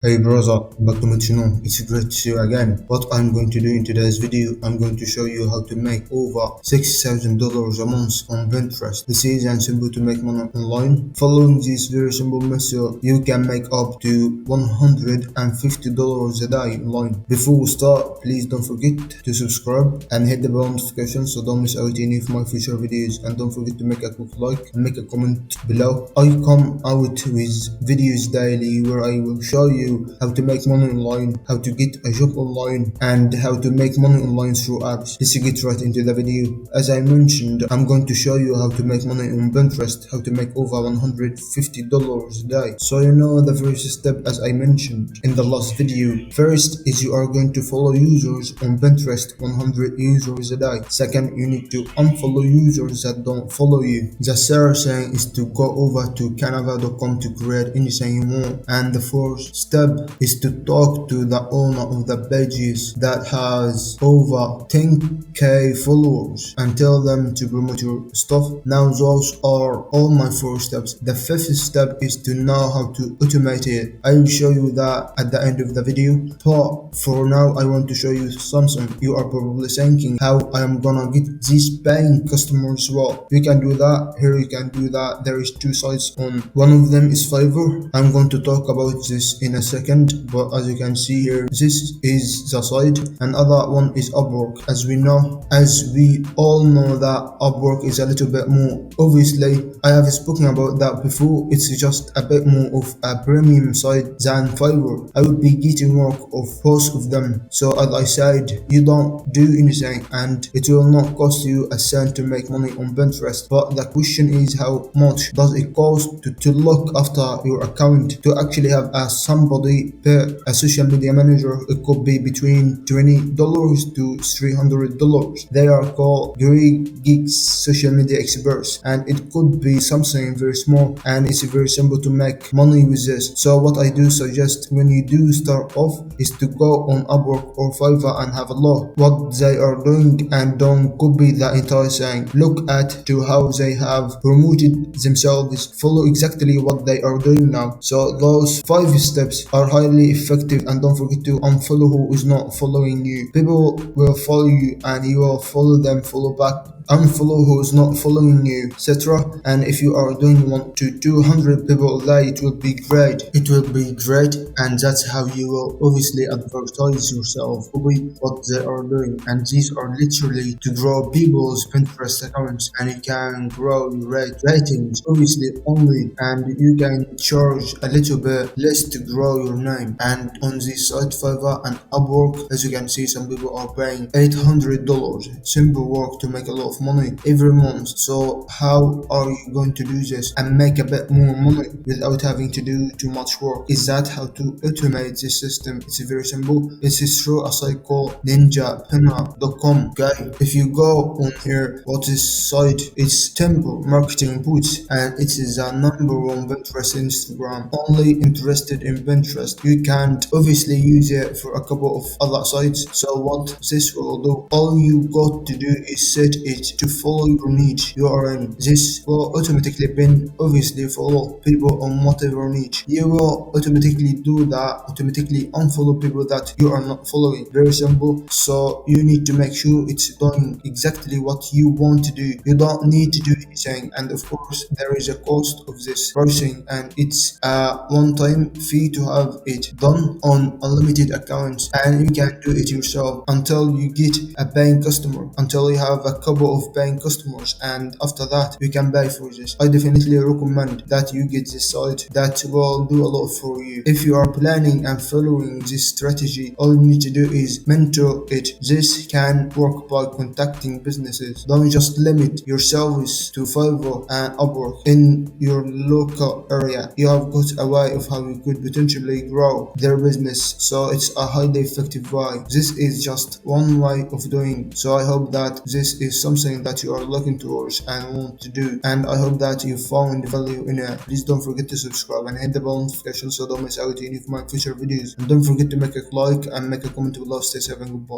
Hey brother, back to my channel. It's great to see you again. What I'm going to do in today's video, I'm going to show you how to make over $6,000 a month on Pinterest. This is and simple to make money online. Following this very simple method, you can make up to $150 a day online. Before we start, please don't forget to subscribe and hit the bell notification so don't miss out any of my future videos. And don't forget to make a quick like and make a comment below. I come out with videos daily where I will show you how to make money online, how to get a job online, and how to make money online through apps. Let's get right into the video. As I mentioned, I'm going to show you how to make money on Pinterest, how to make over $150 a day. So you know the first step, as I mentioned in the last video. First is you are going to follow users on Pinterest, 100 users a day. Second, you need to unfollow users that don't follow you. The third thing is to go over to canva.com to create anything you want. And the fourth step is to talk to the owner of the pages that has over 10k followers and tell them to promote your stuff. Now those are all my 4 steps. The fifth step is to know how to automate it. I will show you that at the end of the video, but for now I want to show you something. You are probably thinking how I am gonna get these paying customers. Well, you can do that here, you can do that. There is 2 sites on. One of them is Fiverr. I'm going to talk about this in a second, but as you can see here, this is the site. Another one is Upwork. As we all know that Upwork is a little bit more. Obviously, I have spoken about that before. It's just a bit more of a premium site than Fiverr. I will be getting work of both of them. So as I said, you don't do anything and it will not cost you a cent to make money on Pinterest. But the question is, how much does it cost to look after your account, to actually have somebody pay a social media manager? It could be between $20 to $300. They are called Greek Geeks social media experts, and it could be something very small, and it's very simple to make money with this. So what I do suggest when you do start off is to go on Upwork or Fiverr and have a look what they are doing, and don't copy the entire thing. Look at to how they have promoted themselves, follow exactly what they are doing now. So those 5 steps are highly effective, and don't forget to unfollow who is not following you. People will follow you and you will follow them, follow back. Unfollow who is not following you, etc. And if you are doing 1 to 200 people a day, it will be great. It will be great, and that's how you will obviously advertise yourself with what they are doing. And these are literally to grow people's Pinterest accounts, and you can grow your ratings obviously only, and you can charge a little bit less to grow your name. And on this site Fiverr and Upwork, as you can see, some people are paying $800. Simple work to make a lot of money every month. So how are you going to do this and make a bit more money without having to do too much work? Is that how to automate this system? It's very simple. This is through a site called ninjapreneur.com. Okay, if you go on here, what is site? It's Temple Marketing Boots, and it is a #1 Pinterest Instagram. Only interested in Pinterest. You can't obviously use it for a couple of other sites. So what this will do, all you got to do is set it to follow your niche you are in. This will automatically pin, obviously follow people on whatever niche. You will automatically do that, automatically unfollow people that you are not following. Very simple. So you need to make sure it's doing exactly what you want to do. You don't need to do anything, and of course there is a cost of this pricing, and it's a one-time fee to have it done on unlimited accounts, and you can do it yourself until you get a paying customer, until you have a couple of paying customers, and after that you can pay for this. I definitely recommend that you get this site that will do a lot for you. If you are planning and following this strategy, all you need to do is mentor it. This can work by contacting businesses. Don't just limit yourselves to Fiverr and Upwork in your local area. You have got a way of how you could potentially grow their business, so it's a highly effective way. This is just one way of doing. So I hope that this is something that you are looking towards and want to do, and I hope that you found value in it. Please don't forget to subscribe and hit the bell notification so don't miss out any of my future videos, and don't forget to make a like and make a comment below. Stay safe and goodbye.